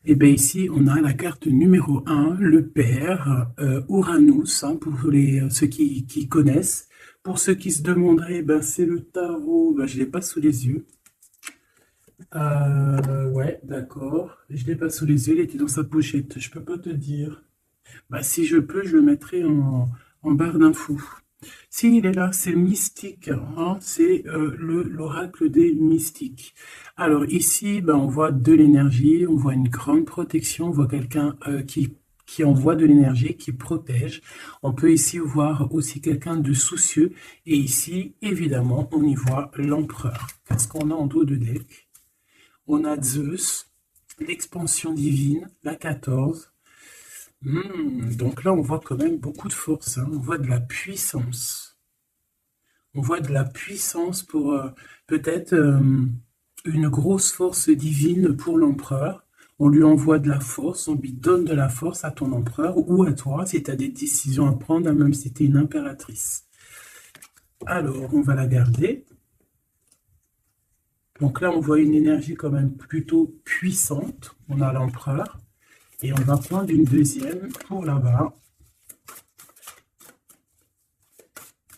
Et bien ici, on a la carte numéro un, le père, Uranus, hein, pour ceux qui connaissent. Pour ceux qui se demanderaient, ben, c'est le tarot, ben, je ne l'ai pas sous les yeux. Ouais, d'accord. Je ne l'ai pas sous les yeux, il était dans sa pochette. Je peux pas te dire. Bah, si je peux, je le mettrai en barre d'infos. Si, il est là, c'est mystique, hein, c'est l'oracle des mystiques. Alors ici, ben, on voit de l'énergie, on voit une grande protection, on voit quelqu'un qui envoie de l'énergie, qui protège. On peut ici voir aussi quelqu'un de soucieux. Et ici, évidemment, on y voit l'empereur. Qu'est-ce qu'on a en dos de deck? On a Zeus, l'expansion divine, la 14. Donc là, on voit quand même beaucoup de force, hein. On voit de la puissance. On voit de la puissance pour peut-être une grosse force divine pour l'empereur. On lui envoie de la force, on lui donne de la force à ton empereur ou à toi si tu as des décisions à prendre, hein, même si tu es une impératrice. Alors, on va la garder. Donc là, on voit une énergie quand même plutôt puissante. On a l'empereur. Et on va prendre une deuxième pour là-bas.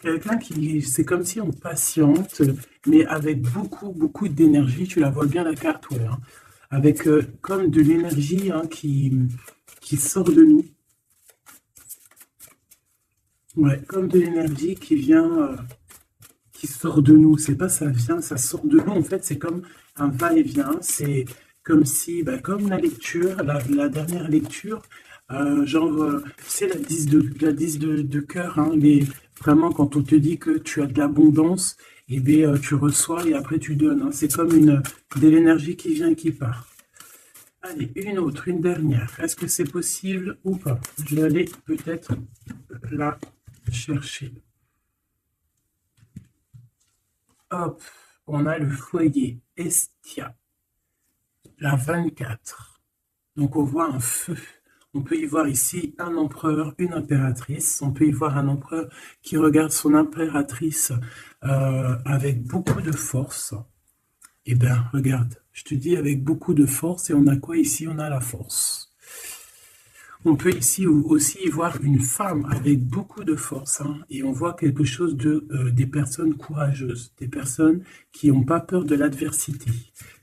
Quelqu'un qui, c'est comme si on patiente, mais avec beaucoup, beaucoup d'énergie. Tu la vois bien la carte, ouais, hein. Avec comme de l'énergie, hein, qui sort de nous. Ouais, comme de l'énergie qui vient, qui sort de nous. C'est pas ça vient, ça sort de nous. En fait, c'est comme un va-et-vient. C'est comme si, bah, comme la lecture, la dernière lecture, c'est la 10 de cœur, hein, vraiment, quand on te dit que tu as de l'abondance, et bien, tu reçois et après tu donnes, hein. C'est comme de l'énergie qui vient et qui part. Allez, une autre, une dernière. Est-ce que c'est possible ou pas? Je vais aller peut-être la chercher. Hop, on a le foyer Estia, la 24. Donc on voit un feu. On peut y voir ici un empereur, une impératrice. On peut y voir un empereur qui regarde son impératrice avec beaucoup de force. Eh bien, regarde, je te dis avec beaucoup de force. Et on a quoi ici? On a la force. On peut ici aussi y voir une femme avec beaucoup de force, hein, et on voit quelque chose des personnes courageuses, des personnes qui n'ont pas peur de l'adversité.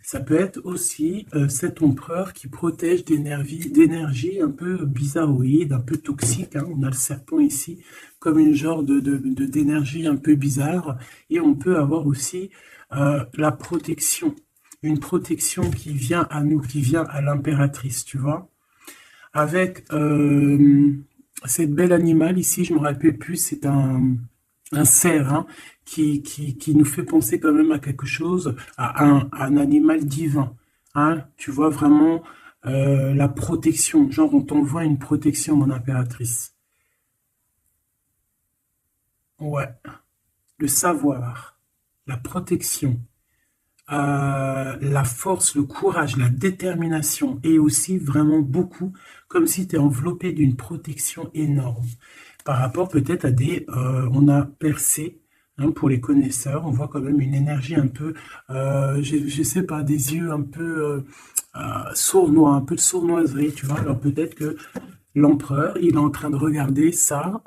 Ça peut être aussi cet empereur qui protège d'énergie un peu bizarroïde, un peu toxique, hein. On a le serpent ici comme une genre d'énergie un peu bizarre. Et on peut avoir aussi la protection, une protection qui vient à nous, qui vient à l'impératrice, tu vois, avec cette belle animal ici, je me rappelle plus, c'est un cerf, hein, qui nous fait penser quand même à quelque chose, à un animal divin, hein. Tu vois vraiment la protection, genre on t'envoie une protection, mon impératrice. Ouais, le savoir, la protection, la force, le courage, la détermination et aussi vraiment beaucoup, comme si tu es enveloppé d'une protection énorme. Par rapport peut-être à on a percé, hein, pour les connaisseurs, on voit quand même une énergie un peu, je sais pas, des yeux un peu sournois, un peu de sournoiserie, tu vois. Alors peut-être que l'empereur, il est en train de regarder ça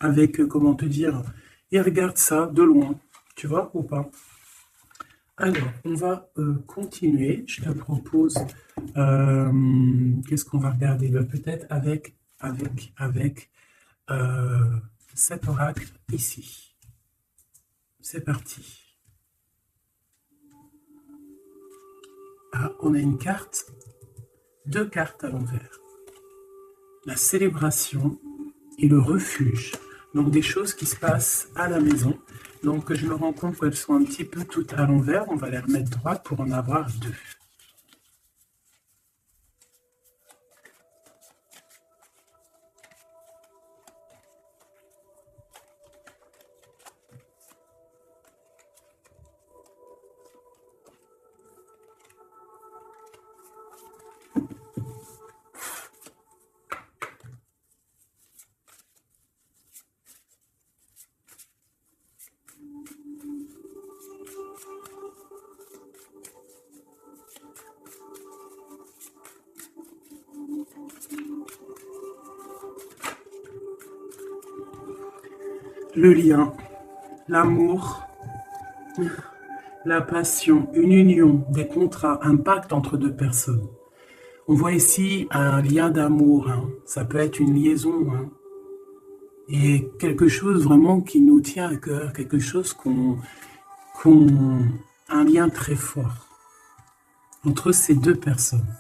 avec, comment te dire, il regarde ça de loin, tu vois, ou pas? Alors, on va continuer. Je te propose, qu'est-ce qu'on va regarder? Ben, peut-être avec euh, cet oracle ici. C'est parti. Ah, on a une carte, deux cartes à l'envers. La célébration et le refuge. Donc des choses qui se passent à la maison. Donc je me rends compte qu'elles sont un petit peu toutes à l'envers. On va les remettre droites pour en avoir deux. le lien, l'amour, la passion, une union, des contrats, un pacte entre deux personnes. On voit ici un lien d'amour, hein. Ça peut être une liaison, hein. Et quelque chose vraiment qui nous tient à cœur, quelque chose un lien très fort entre ces deux personnes.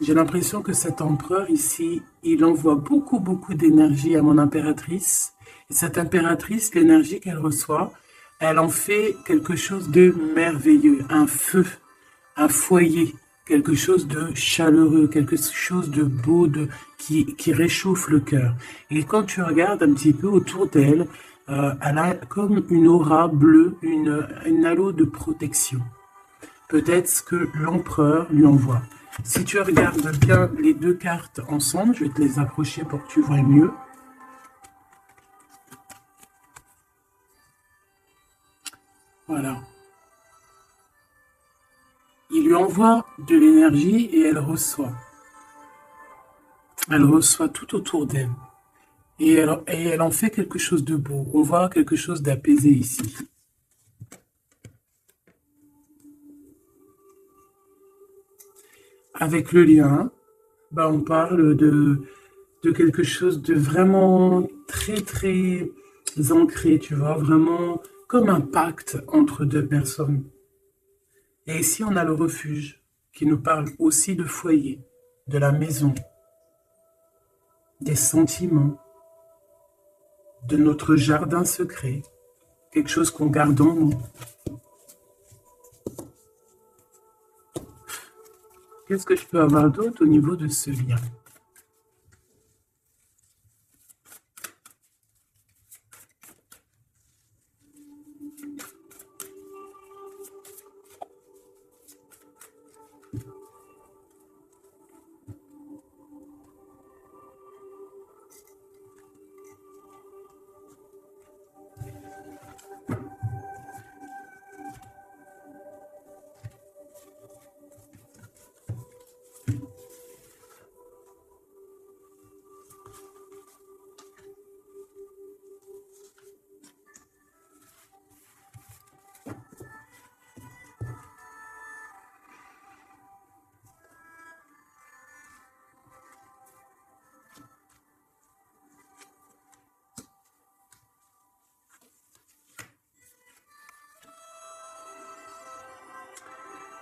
J'ai l'impression que cet empereur ici, il envoie beaucoup, beaucoup d'énergie à mon impératrice. Et cette impératrice, l'énergie qu'elle reçoit, elle en fait quelque chose de merveilleux, un feu, un foyer, quelque chose de chaleureux, quelque chose de beau, qui réchauffe le cœur. Et quand tu regardes un petit peu autour d'elle, elle a comme une aura bleue, une halo de protection. Peut-être ce que l'empereur lui envoie. Si tu regardes bien les deux cartes ensemble, je vais te les approcher pour que tu vois mieux. Voilà. Il lui envoie de l'énergie et elle reçoit. Elle reçoit tout autour d'elle. Et elle en fait quelque chose de beau. On voit quelque chose d'apaisé ici. Avec le lien, on parle de quelque chose de vraiment très, très ancré, tu vois, vraiment comme un pacte entre deux personnes. Et ici, on a le refuge qui nous parle aussi de foyer, de la maison, des sentiments, de notre jardin secret, quelque chose qu'on garde en nous. Qu'est-ce que je peux avoir d'autre au niveau de ce lien?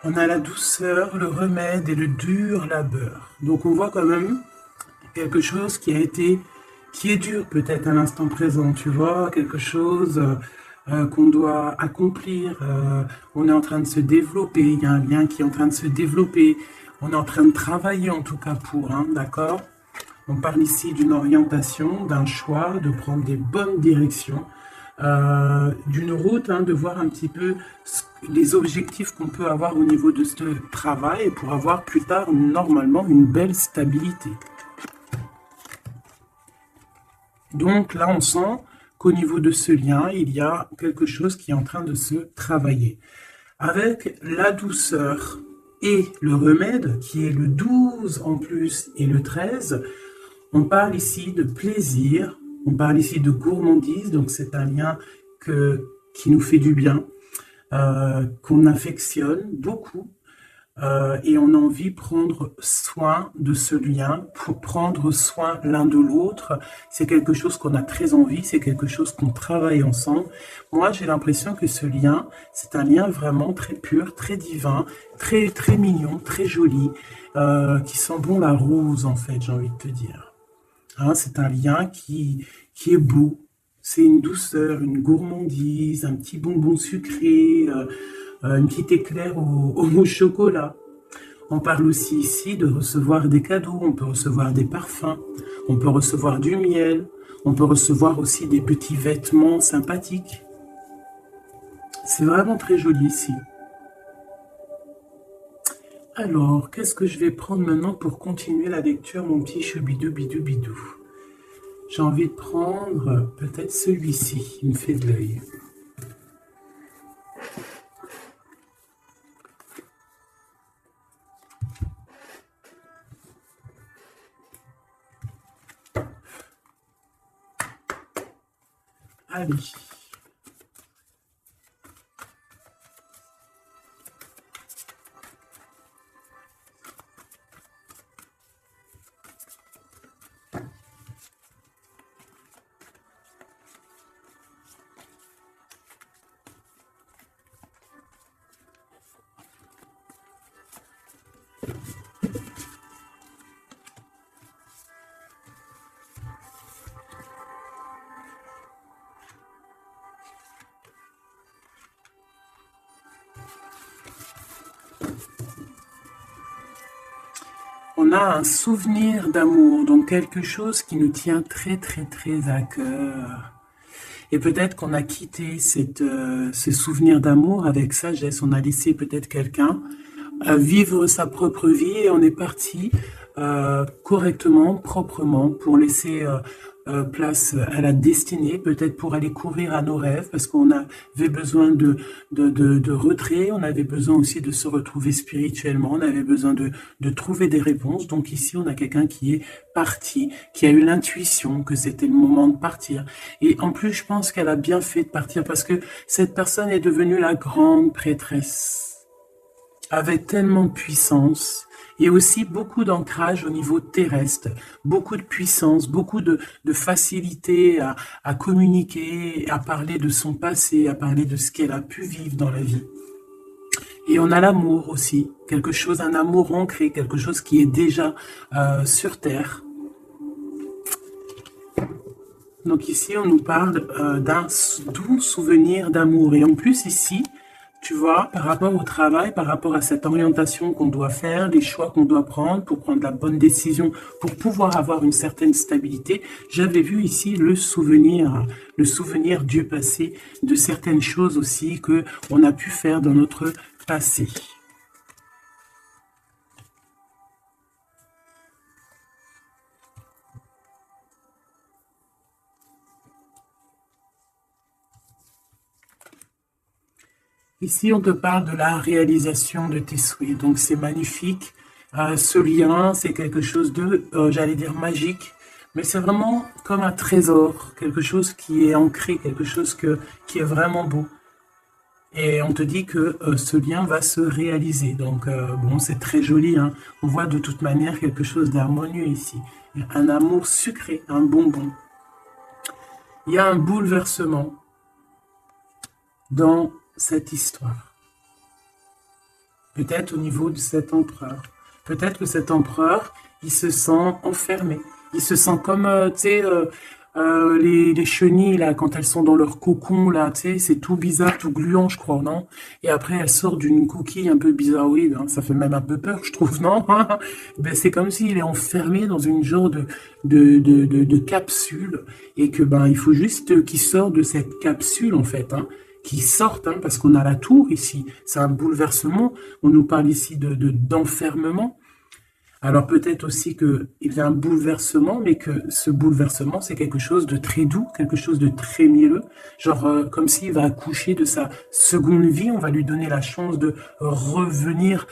On a la douceur, le remède et le dur labeur. Donc on voit quand même quelque chose qui est dur peut-être à l'instant présent, tu vois, quelque chose qu'on doit accomplir. On est en train de se développer, il y a un lien qui est en train de se développer. On est en train de travailler en tout cas pour, hein, d'accord? On parle ici d'une orientation, d'un choix, de prendre des bonnes directions, d'une route, hein, de voir un petit peu les objectifs qu'on peut avoir au niveau de ce travail pour avoir plus tard normalement une belle stabilité. Donc là, on sent qu'au niveau de ce lien, il y a quelque chose qui est en train de se travailler. Avec la douceur et le remède, qui est le 12 en plus et le 13, on parle ici de plaisir, on parle ici de gourmandise, donc c'est un lien qui nous fait du bien, qu'on affectionne beaucoup, et on a envie de prendre soin de ce lien, pour prendre soin l'un de l'autre. C'est quelque chose qu'on a très envie, c'est quelque chose qu'on travaille ensemble. Moi, j'ai l'impression que ce lien, c'est un lien vraiment très pur, très divin, très, très mignon, très joli, qui sent bon la rose, en fait, j'ai envie de te dire. Hein, c'est un lien qui est beau. C'est une douceur, une gourmandise, un petit bonbon sucré, une petite éclair au chocolat. On parle aussi ici de recevoir des cadeaux, on peut recevoir des parfums, on peut recevoir du miel, on peut recevoir aussi des petits vêtements sympathiques. C'est vraiment très joli ici. Alors, qu'est-ce que je vais prendre maintenant pour continuer la lecture, mon petit choubidou bidou bidou? J'ai envie de prendre peut-être celui-ci, il me fait de l'œil. Allez. On a un souvenir d'amour, donc quelque chose qui nous tient très très très à cœur. Et peut-être qu'on a quitté ce souvenir d'amour avec sagesse. On a laissé peut-être quelqu'un vivre sa propre vie et on est parti correctement, proprement, pour laisser place à la destinée, peut-être pour aller courir à nos rêves, parce qu'on avait besoin de retrait, on avait besoin aussi de se retrouver spirituellement, on avait besoin de trouver des réponses. Donc ici, on a quelqu'un qui est parti, qui a eu l'intuition que c'était le moment de partir. Et en plus, je pense qu'elle a bien fait de partir, parce que cette personne est devenue la grande prêtresse, avec tellement de puissance, et aussi beaucoup d'ancrage au niveau terrestre, beaucoup de puissance, beaucoup de facilité à communiquer, à parler de son passé, à parler de ce qu'elle a pu vivre dans la vie. Et on a l'amour aussi, quelque chose, un amour ancré, quelque chose qui est déjà sur Terre. Donc ici, on nous parle d'un doux souvenir d'amour. Et en plus ici, tu vois, par rapport au travail, par rapport à cette orientation qu'on doit faire, les choix qu'on doit prendre pour prendre la bonne décision, pour pouvoir avoir une certaine stabilité, j'avais vu ici le souvenir du passé, de certaines choses aussi que on a pu faire dans notre passé. Ici, on te parle de la réalisation de tes souhaits. Donc, c'est magnifique. Ce lien, c'est quelque chose de, j'allais dire, magique. Mais c'est vraiment comme un trésor. Quelque chose qui est ancré, quelque chose qui est vraiment beau. Et on te dit que ce lien va se réaliser. Donc, bon, c'est très joli, hein. On voit de toute manière quelque chose d'harmonieux ici. Un amour sucré, un bonbon. Il y a un bouleversement dans cette histoire. Peut-être au niveau de cet empereur. Peut-être que cet empereur, il se sent enfermé. Il se sent comme, tu sais, les chenilles, là, quand elles sont dans leur cocon, là, tu sais, c'est tout bizarre, tout gluant, je crois, non? Et après, elles sortent d'une coquille un peu bizarroïde, hein. Ça fait même un peu peur, je trouve, non? Ben, c'est comme s'il est enfermé dans une genre de capsule, et que, ben, il faut juste qu'il sorte de cette capsule, en fait, hein. Qui sortent, hein, parce qu'on a la tour ici. C'est un bouleversement. On nous parle ici d'enfermement. Alors peut-être aussi qu'il y a un bouleversement, mais que ce bouleversement, c'est quelque chose de très doux, quelque chose de très mielleux. Genre comme s'il va accoucher de sa seconde vie, on va lui donner la chance de revenir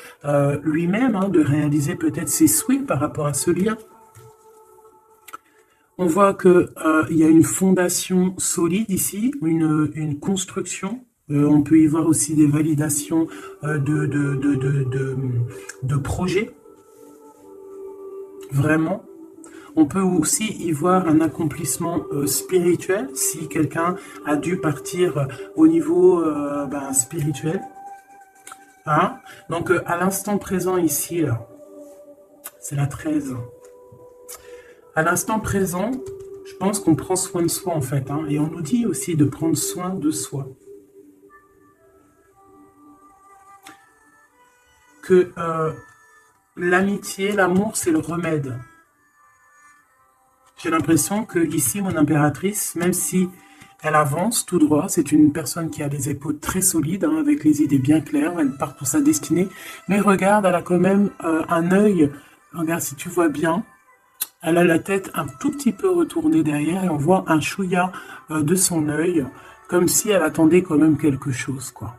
lui-même, hein, de réaliser peut-être ses souhaits par rapport à ce lien. On voit qu'il y a une fondation solide ici, une construction. On peut y voir aussi des validations de projets. Vraiment. On peut aussi y voir un accomplissement spirituel, si quelqu'un a dû partir au niveau spirituel. Hein? Donc, à l'instant présent ici, c'est la 13. À l'instant présent, je pense qu'on prend soin de soi en fait, hein, et on nous dit aussi de prendre soin de soi. Que l'amitié, l'amour, c'est le remède. J'ai l'impression que ici, mon impératrice, même si elle avance tout droit, c'est une personne qui a les épaules très solides, hein, avec les idées bien claires, elle part pour sa destinée, mais regarde, elle a quand même un œil, regarde si tu vois bien, elle a la tête un tout petit peu retournée derrière et on voit un chouïa de son œil, comme si elle attendait quand même quelque chose, quoi.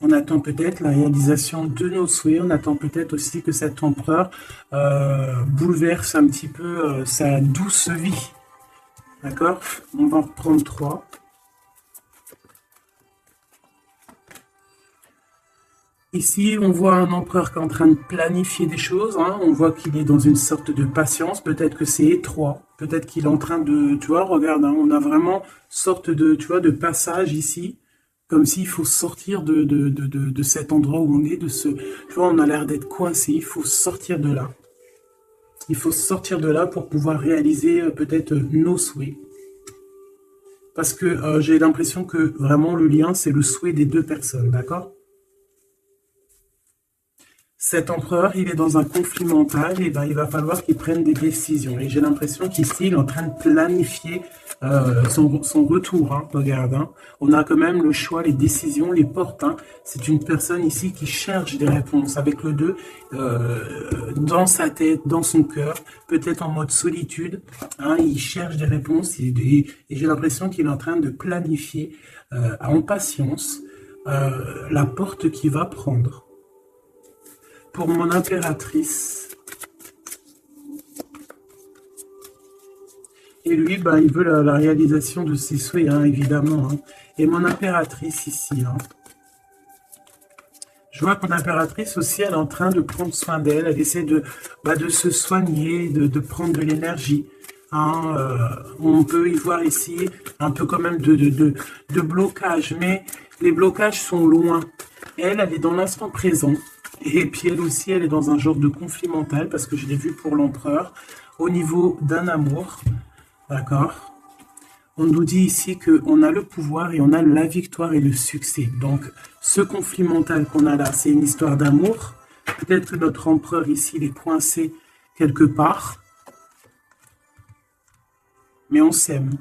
On attend peut-être la réalisation de nos souhaits, on attend peut-être aussi que cet empereur bouleverse un petit peu sa douce vie. D'accord? On va en prendre 3. Ici, on voit un empereur qui est en train de planifier des choses. Hein. On voit qu'il est dans une sorte de patience. Peut-être que c'est étroit. Peut-être qu'il est en train de... Tu vois, regarde, hein, on a vraiment sorte de, tu vois, de passage ici. Comme s'il faut sortir de cet endroit où on est. Tu vois, on a l'air d'être coincé. Il faut sortir de là. Il faut sortir de là pour pouvoir réaliser peut-être nos souhaits. Parce que j'ai l'impression que vraiment le lien, c'est le souhait des deux personnes. D'accord? Cet empereur, il est dans un conflit mental, et ben, il va falloir qu'il prenne des décisions. Et j'ai l'impression qu'ici, il est en train de planifier son retour. Hein, regarde, hein. On a quand même le choix, les décisions, les portes. Hein. C'est une personne ici qui cherche des réponses avec le 2, dans sa tête, dans son cœur, peut-être en mode solitude. Hein, il cherche des réponses et j'ai l'impression qu'il est en train de planifier en patience la porte qu'il va prendre. Pour mon impératrice. Et lui, bah, il veut la réalisation de ses souhaits, hein, évidemment. Hein. Et mon impératrice ici. Hein. Je vois que mon impératrice aussi, elle est en train de prendre soin d'elle. Elle essaie de se soigner, de prendre de l'énergie. Hein. On peut y voir ici un peu quand même de blocage. Mais les blocages sont loin. Elle est dans l'instant présent. Et puis elle aussi, elle est dans un genre de conflit mental, parce que je l'ai vu pour l'empereur, au niveau d'un amour, d'accord? On nous dit ici qu'on a le pouvoir et on a la victoire et le succès. Donc, ce conflit mental qu'on a là, c'est une histoire d'amour. Peut-être que notre empereur ici, il est coincé quelque part. Mais on s'aime.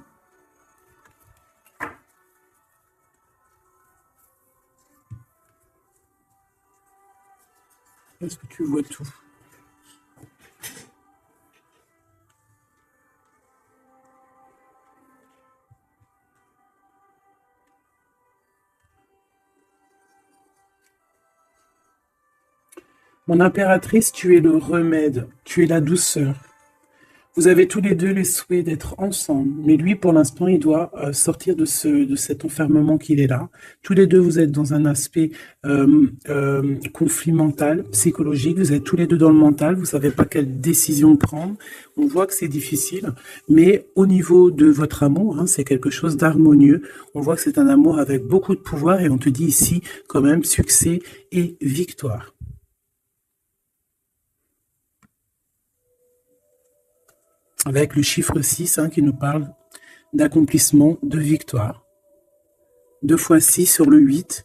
Est-ce que tu vois tout? Mon impératrice, tu es le remède, tu es la douceur. Vous avez tous les deux les souhaits d'être ensemble, mais lui, pour l'instant, il doit sortir de cet enfermement qu'il est là. Tous les deux, vous êtes dans un aspect conflit mental, psychologique. Vous êtes tous les deux dans le mental. Vous savez pas quelle décision prendre. On voit que c'est difficile, mais au niveau de votre amour, hein, c'est quelque chose d'harmonieux. On voit que c'est un amour avec beaucoup de pouvoir, et on te dit ici quand même succès et victoire. Avec le chiffre 6 hein, qui nous parle d'accomplissement, de victoire. 2 fois 6 sur le 8.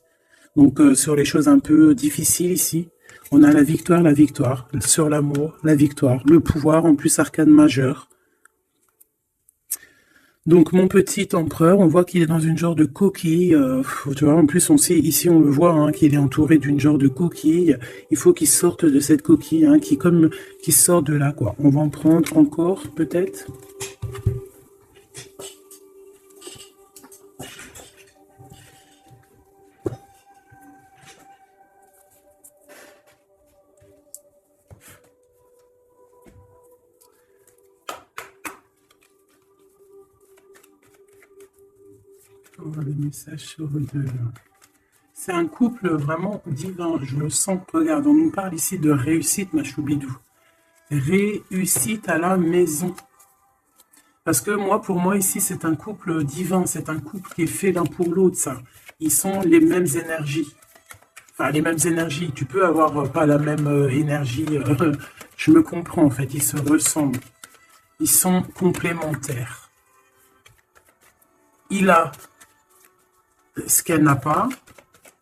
Donc sur les choses un peu difficiles ici, on a la victoire. Sur l'amour, la victoire. Le pouvoir, en plus arcane majeur. Donc mon petit empereur, on voit qu'il est dans une genre de coquille. Tu vois, en plus on sait, ici on le voit, hein, qu'il est entouré d'une genre de coquille. Il faut qu'il sorte de cette coquille, hein, qui sort de là, quoi. On va en prendre encore, peut-être. Les messages sur le 2. C'est un couple vraiment divin, je le sens. Regarde, on nous parle ici de réussite, ma choubidou. Réussite à la maison. Parce que pour moi ici, c'est un couple divin, c'est un couple qui est fait l'un pour l'autre, ça. Ils sont les mêmes énergies. Enfin, les mêmes énergies. Tu peux avoir pas la même énergie. Je me comprends, en fait. Ils se ressemblent. Ils sont complémentaires. Il a ce qu'elle n'a pas,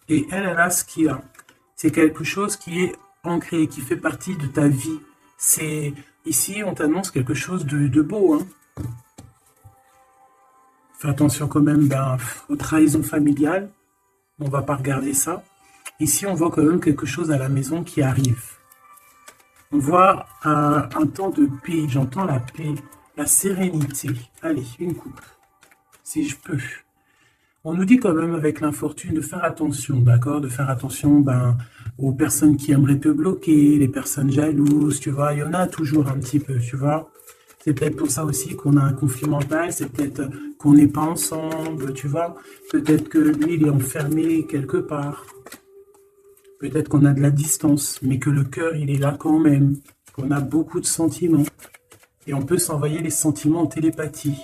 et elle a ce qu'il a. C'est quelque chose qui est ancré, qui fait partie de ta vie. C'est ici, on t'annonce quelque chose de beau. Hein. Fais attention quand même aux trahisons familiales. On va pas regarder ça. Ici, on voit quand même quelque chose à la maison qui arrive. On voit un temps de paix. J'entends la paix, la sérénité. Allez, une coupe, si je peux. On nous dit quand même avec l'infortune de faire attention, d'accord? De faire attention aux personnes qui aimeraient te bloquer, les personnes jalouses, tu vois. Il y en a toujours un petit peu, tu vois. C'est peut-être pour ça aussi qu'on a un conflit mental, c'est peut-être qu'on n'est pas ensemble, tu vois. Peut-être que lui, il est enfermé quelque part. Peut-être qu'on a de la distance, mais que le cœur, il est là quand même. Qu'on a beaucoup de sentiments. Et on peut s'envoyer les sentiments en télépathie.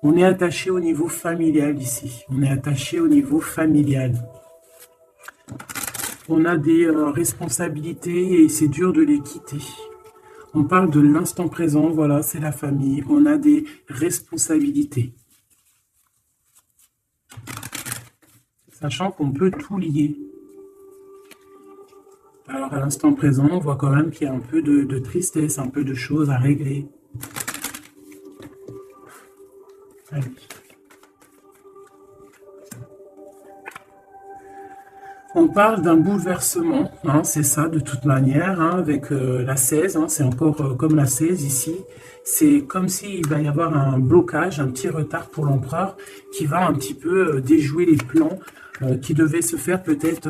On est attaché au niveau familial ici. On est attaché au niveau familial. On a des responsabilités et c'est dur de les quitter. On parle de l'instant présent, voilà, c'est la famille. On a des responsabilités. Sachant qu'on peut tout lier. Alors à l'instant présent, on voit quand même qu'il y a un peu de tristesse, un peu de choses à régler. Allez. On parle d'un bouleversement, hein, c'est ça de toute manière, hein, avec la 16, hein, c'est encore comme la 16 ici. C'est comme s'il va y avoir un blocage, un petit retard pour l'empereur qui va un petit peu déjouer les plans qui devaient se faire peut-être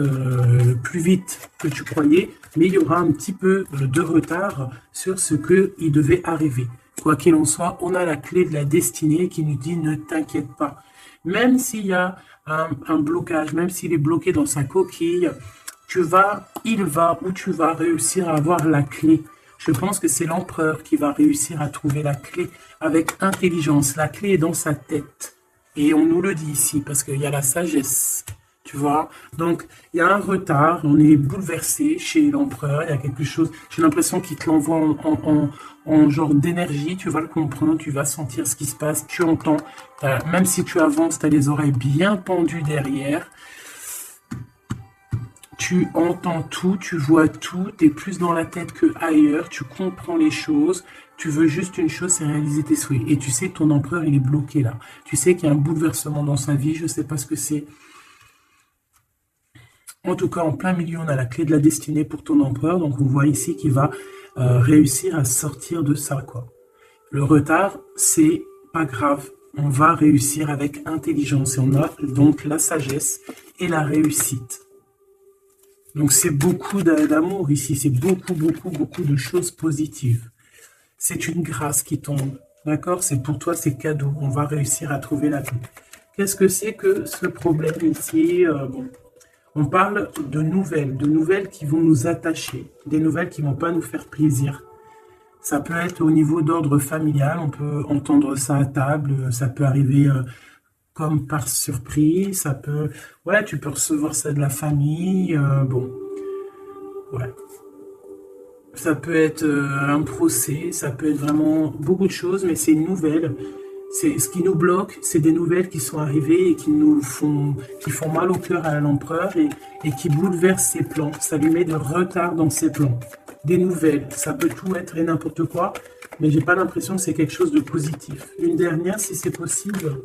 plus vite que tu croyais, mais il y aura un petit peu de retard sur ce qu'il devait arriver. Quoi qu'il en soit, on a la clé de la destinée qui nous dit ne t'inquiète pas. Même s'il y a un blocage, même s'il est bloqué dans sa coquille, il va ou tu vas réussir à avoir la clé. Je pense que c'est l'empereur qui va réussir à trouver la clé avec intelligence. La clé est dans sa tête. Et on nous le dit ici parce qu'il y a la sagesse. Tu vois, donc il y a un retard, on est bouleversé chez l'empereur, il y a quelque chose, j'ai l'impression qu'il te l'envoie en genre d'énergie, tu vas le comprendre, tu vas sentir ce qui se passe, tu entends, même si tu avances, tu as les oreilles bien pendues derrière, tu entends tout, tu vois tout, tu es plus dans la tête que ailleurs, tu comprends les choses, tu veux juste une chose, c'est réaliser tes souhaits, et tu sais que ton empereur, il est bloqué là, tu sais qu'il y a un bouleversement dans sa vie, je ne sais pas ce que c'est. En tout cas, en plein milieu, on a la clé de la destinée pour ton empereur. Donc, on voit ici qu'il va réussir à sortir de ça, quoi. Le retard, c'est pas grave. On va réussir avec intelligence. Et on a donc la sagesse et la réussite. Donc, c'est beaucoup d'amour ici. C'est beaucoup, beaucoup, beaucoup de choses positives. C'est une grâce qui tombe. D'accord? C'est pour toi, c'est cadeau. On va réussir à trouver la clé. Qu'est-ce que c'est que ce problème ici? Bon. On parle de nouvelles qui vont nous attacher, des nouvelles qui ne vont pas nous faire plaisir. Ça peut être au niveau d'ordre familial, on peut entendre ça à table, ça peut arriver comme par surprise, ça peut... Ouais, tu peux recevoir ça de la famille, bon, ouais. Ça peut être un procès, ça peut être vraiment beaucoup de choses, mais c'est une nouvelle. C'est ce qui nous bloque, c'est des nouvelles qui sont arrivées et qui font mal au cœur à l'empereur et qui bouleversent ses plans. Ça lui met de retard dans ses plans. Des nouvelles, ça peut tout être et n'importe quoi, mais j'ai pas l'impression que c'est quelque chose de positif. Une dernière, si c'est possible.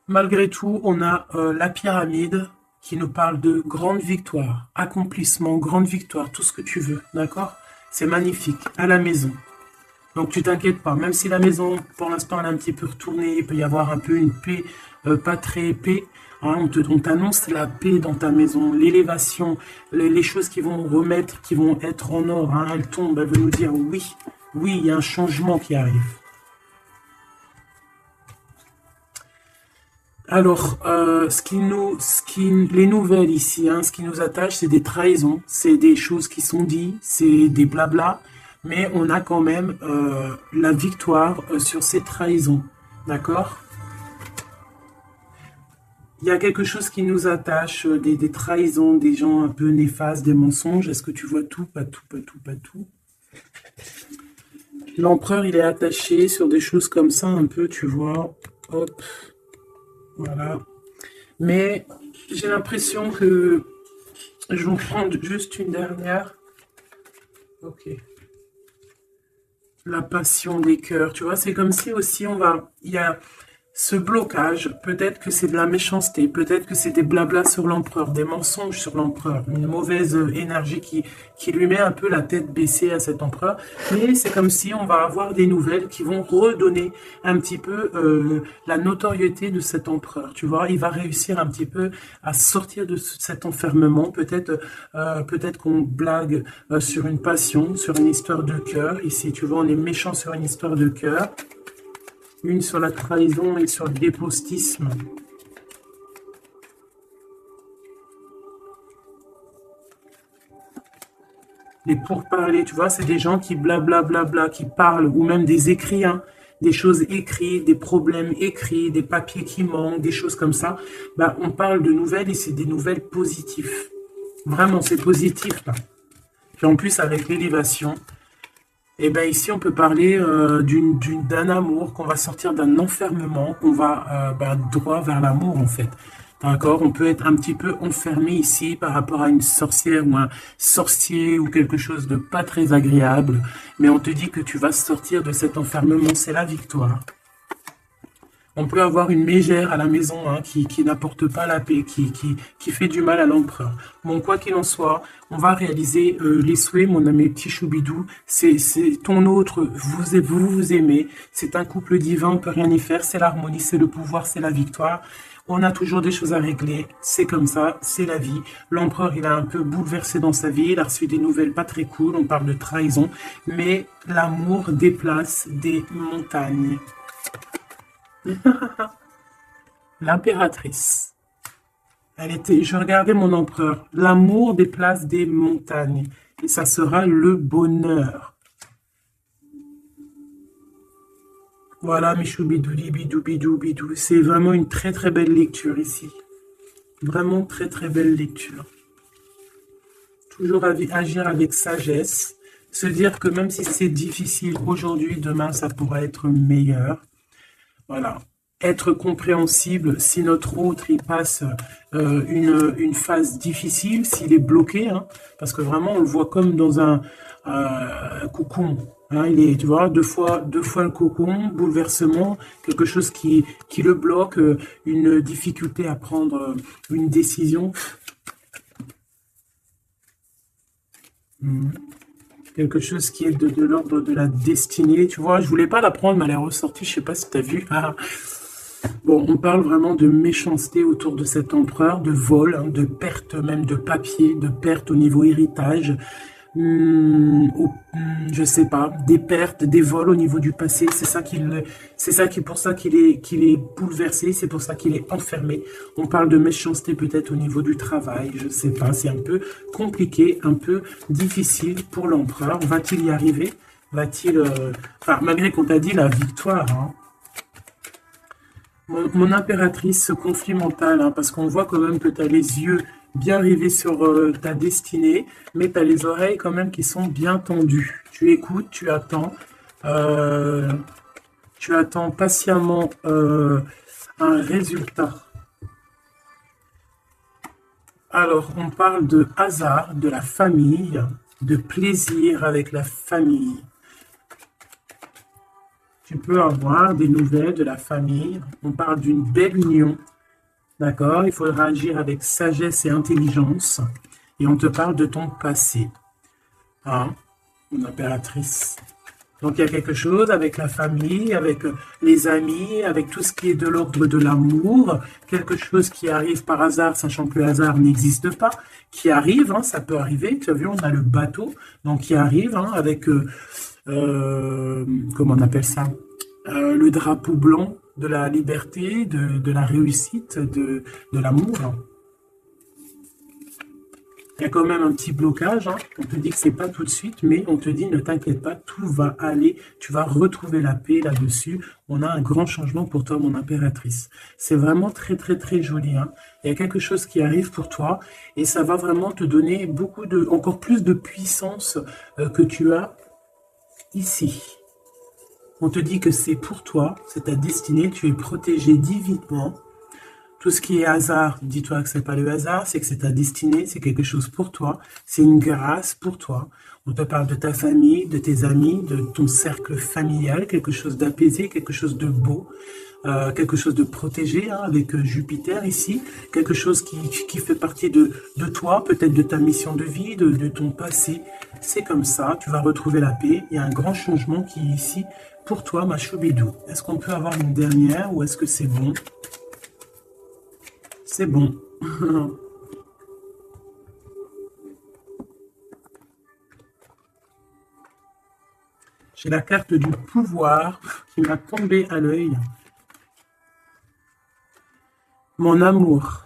Malgré tout, on a la pyramide qui nous parle de grande victoire, accomplissement, grande victoire, tout ce que tu veux, d'accord? C'est magnifique, à la maison. Donc tu t'inquiètes pas, même si la maison, pour l'instant, elle est un petit peu retournée, il peut y avoir un peu une paix, pas très paix, hein, on t'annonce la paix dans ta maison, l'élévation, les choses qui vont remettre, qui vont être en or, hein, elles tombent, elles veulent nous dire oui, oui, il y a un changement qui arrive. Alors, les nouvelles ici, hein, ce qui nous attache, c'est des trahisons, c'est des choses qui sont dites, c'est des blabla, mais on a quand même la victoire sur ces trahisons, d'accord? Il y a quelque chose qui nous attache, des trahisons, des gens un peu néfastes, des mensonges. Est-ce que tu vois tout? Pas tout, pas tout, pas tout. L'empereur, il est attaché sur des choses comme ça, un peu, tu vois. Hop. Voilà. Mais j'ai l'impression que je vais prendre juste une dernière. Ok. La passion des cœurs. Tu vois, c'est comme si aussi on va... Il y a Ce blocage, peut-être que c'est de la méchanceté, peut-être que c'est des blablas sur l'empereur, des mensonges sur l'empereur, une mauvaise énergie qui lui met un peu la tête baissée à cet empereur. Mais c'est comme si on va avoir des nouvelles qui vont redonner un petit peu la notoriété de cet empereur. Tu vois, il va réussir un petit peu à sortir de cet enfermement. Peut-être qu'on blague sur une passion, sur une histoire de cœur. Ici, tu vois, on est méchant sur une histoire de cœur. Une sur la trahison et sur le dépostisme. Les pourparlers, tu vois, c'est des gens qui blablabla, qui parlent, ou même des écrits, hein, des choses écrites, des problèmes écrits, des papiers qui manquent, des choses comme ça. Bah, on parle de nouvelles et c'est des nouvelles positives. Vraiment, c'est positif, là. Puis en plus, avec l'élévation, et bien ici, on peut parler d'un amour, qu'on va sortir d'un enfermement, qu'on va droit vers l'amour en fait. D'accord? On peut être un petit peu enfermé ici par rapport à une sorcière ou un sorcier ou quelque chose de pas très agréable. Mais on te dit que tu vas sortir de cet enfermement, c'est la victoire. On peut avoir une mégère à la maison hein, qui n'apporte pas la paix, qui fait du mal à l'empereur. Bon, quoi qu'il en soit, on va réaliser les souhaits, mon ami petit choubidou. C'est ton autre, vous aimez. C'est un couple divin, on peut rien y faire. C'est l'harmonie, c'est le pouvoir, c'est la victoire. On a toujours des choses à régler. C'est comme ça, c'est la vie. L'empereur, il a un peu bouleversé dans sa vie. Il a reçu des nouvelles pas très cool. On parle de trahison. Mais l'amour déplace des montagnes. L'impératrice. Je regardais mon empereur. L'amour déplace des montagnes. Et ça sera le bonheur. Voilà, Michoubidouli, bidou, bidou, bidou. C'est vraiment une très très belle lecture ici. Vraiment très très belle lecture. Toujours agir avec sagesse. Se dire que même si c'est difficile aujourd'hui, demain ça pourrait être meilleur. Voilà. Être compréhensible si notre autre il passe une phase difficile, s'il est bloqué, hein, parce que vraiment on le voit comme dans un cocon. Hein, il est, tu vois, deux fois le cocon, bouleversement, quelque chose qui le bloque, une difficulté à prendre une décision. Quelque chose qui est de l'ordre de la destinée. Tu vois, je voulais pas la prendre, mais elle est ressortie, je sais pas si tu as vu. Ah. Bon, on parle vraiment de méchanceté autour de cet empereur, de vol, hein, de perte même de papier, de perte au niveau héritage. Je sais pas, des pertes, des vols au niveau du passé, c'est pour ça qu'il est bouleversé, c'est pour ça qu'il est enfermé. On parle de méchanceté peut-être au niveau du travail, je sais pas, c'est un peu compliqué, un peu difficile pour l'empereur. Va-t-il y arriver? Va-t-il, enfin, malgré qu'on t'a dit la victoire, hein. Mon impératrice, ce conflit mental, hein, parce qu'on voit quand même que tu as les yeux bien rivés sur ta destinée, mais tu as les oreilles quand même qui sont bien tendues. Tu écoutes, tu attends patiemment un résultat. Alors, on parle de hasard, de la famille, de plaisir avec la famille. Tu peux avoir des nouvelles de la famille. On parle d'une belle union. D'accord? Il faudra agir avec sagesse et intelligence. Et on te parle de ton passé. Hein? Une impératrice. Donc il y a quelque chose avec la famille, avec les amis, avec tout ce qui est de l'ordre de l'amour. Quelque chose qui arrive par hasard, sachant que le hasard n'existe pas. Qui arrive, hein, ça peut arriver. Tu as vu, on a le bateau. Donc qui arrive hein, avec... comment on appelle ça, le drapeau blanc de la liberté, de la réussite, de l'amour. Il y a quand même un petit blocage, hein. On te dit que c'est pas tout de suite, mais on te dit ne t'inquiète pas, tout va aller, tu vas retrouver la paix là-dessus. On a un grand changement pour toi, mon impératrice. C'est vraiment très très très joli, hein. Il y a quelque chose qui arrive pour toi et ça va vraiment te donner encore plus de puissance que tu as ici. On te dit que c'est pour toi, c'est ta destinée, tu es protégé divinement. Tout ce qui est hasard, dis-toi que c'est pas le hasard, c'est que c'est ta destinée, c'est quelque chose pour toi, c'est une grâce pour toi. On te parle de ta famille, de tes amis, de ton cercle familial, quelque chose d'apaisé, quelque chose de beau. quelque chose de protégé, hein, avec Jupiter ici, quelque chose qui fait partie de toi, peut-être de ta mission de vie, de ton passé. C'est comme ça, tu vas retrouver la paix. Il y a un grand changement qui est ici pour toi, ma choubidou. Est-ce qu'on peut avoir une dernière ou est-ce que c'est bon? C'est bon. J'ai la carte du pouvoir qui m'a tombé à l'œil. Mon amour.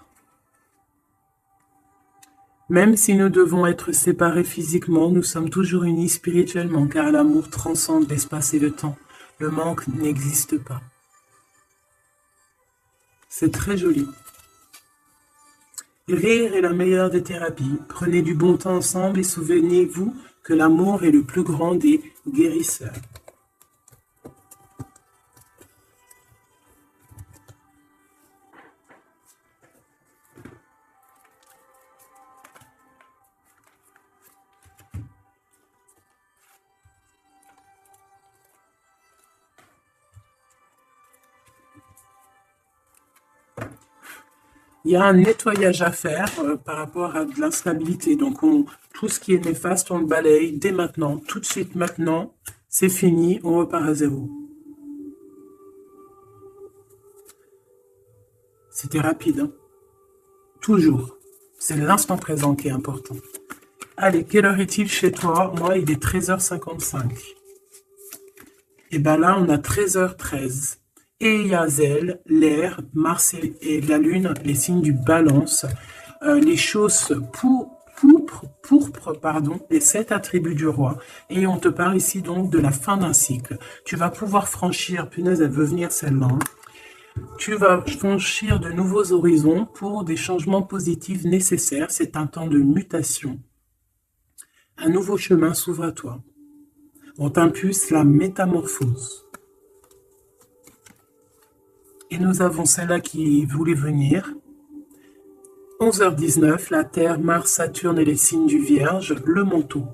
Même si nous devons être séparés physiquement, nous sommes toujours unis spirituellement, car l'amour transcende l'espace et le temps. Le manque n'existe pas. C'est très joli. Rire est la meilleure des thérapies. Prenez du bon temps ensemble et souvenez-vous que l'amour est le plus grand des guérisseurs. Il y a un nettoyage à faire par rapport à de l'instabilité. Donc, tout ce qui est néfaste, on le balaye dès maintenant, tout de suite maintenant. C'est fini, on repart à zéro. C'était rapide, hein? Toujours. C'est l'instant présent qui est important. Allez, quelle heure est-il chez toi? Moi, il est 13h55. Et bien là, on a 13h13. Et Yazel, l'air, Mars et la Lune, les signes du balance, les choses pourpres, les 7 attributs du roi. Et on te parle ici donc de la fin d'un cycle. Tu vas pouvoir franchir, punaise, elle veut venir celle-là. Tu vas franchir de nouveaux horizons pour des changements positifs nécessaires. C'est un temps de mutation. Un nouveau chemin s'ouvre à toi. On t'impulse la métamorphose. Et nous avons celle-là qui voulait venir. 11h19, la Terre, Mars, Saturne et les signes du Vierge, le manteau,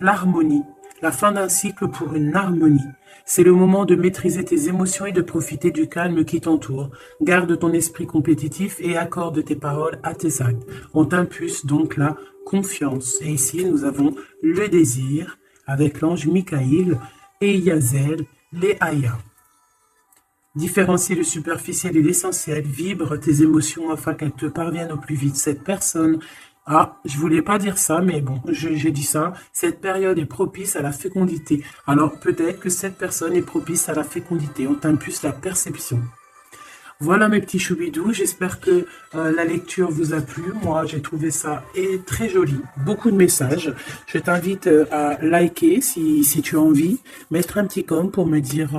l'harmonie, la fin d'un cycle pour une harmonie. C'est le moment de maîtriser tes émotions et de profiter du calme qui t'entoure. Garde ton esprit compétitif et accorde tes paroles à tes actes. On t'impulse donc la confiance. Et ici, nous avons le désir avec l'ange Michaïl et Yazel, les Aya. Différencier le superficiel et l'essentiel, vibre tes émotions afin qu'elles te parviennent au plus vite. Cette personne, je voulais pas dire ça, mais bon, j'ai dit ça. Cette période est propice à la fécondité. Alors peut-être que cette personne est propice à la fécondité. On t'impulse la perception. Voilà mes petits choubidous, j'espère que la lecture vous a plu. Moi, j'ai trouvé ça très joli, beaucoup de messages. Je t'invite à liker si tu as envie, mettre un petit com pour me dire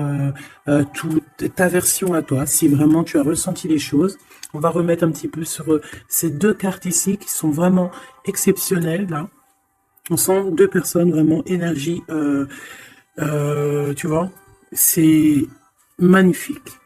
toute ta version à toi, si vraiment tu as ressenti les choses. On va remettre un petit peu sur ces deux cartes ici qui sont vraiment exceptionnelles, là. On sent deux personnes vraiment énergie, tu vois, c'est magnifique.